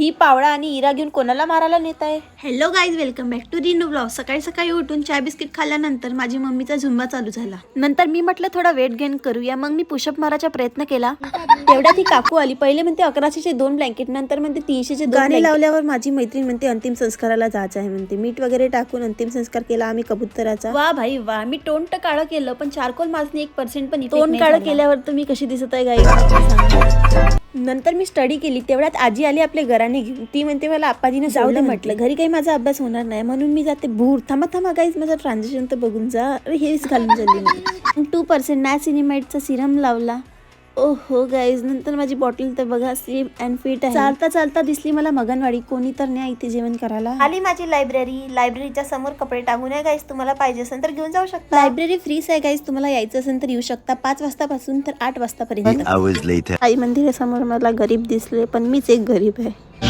ही पावळा आणि इरा घेऊन कोणाला मारायला नेत आहे? Hello guys, welcome back to the new blog. सकाळी सकाळी उठून चाय बिस्किट खाल्ल्यानंतर माझी मम्मीचा झुंबा चालू झाला. नंतर मी म्हटलं थोडा वेट गेन करूया. मग मी पुशअप मारायचा प्रयत्न केला. तेवढ्यात ही काकू आली. पहिले म्हणते 1100चे 2 ब्लँकेट, नंतर म्हणते 300चे 2 गाणे blanket. लावल्यावर माझी मैत्रीण म्हणते अंतिम संस्काराला जायचं आहे म्हणते. मीठ वगैरे टाकून अंतिम संस्कार केला आम्ही कबुतराचा. वा भाई वा. मी तोंड काळं केलं पण चारकोल माझने 1% पण तोंड काळं केल्यावर तुम्ही कशी दिसत आहे गाई? नंतर मी स्टडी केली. तेवढ्यात आजी आली आपल्या घराने घेऊन. ती म्हणते मला आपाजीने जाऊ दे म्हटलं, घरी काही माझा अभ्यास होणार नाही म्हणून मी जाते भूर. थांबा गाईज, माझं ट्रान्झॅक्शन तर बघून जा. अरे हेच घालून झाली मी. 2% नायसिनिमाइडचा सिरम लावला. ओहो गाईज, नंतर माझी बॉटल तर बघा स्लिम अँड फिट आहे. चालता चालता दिसली मला मगनवाडी. कोणी तर न्या इथे जेवण करायला. आली माझी लायब्ररीच्या समोर कपडे टांगून आहे गाईज. तुम्हाला पाहिजे असेल तर घेऊन जाऊ शकता. लायब्ररी फ्रीच आहे गाईज. तुम्हाला यायचं असेल तर येऊ शकता 5 वाजतापासून तर 8 वाजतापर्यंत. आई मंदिरासमोर मला गरीब दिसले पण मीच एक गरीब आहे.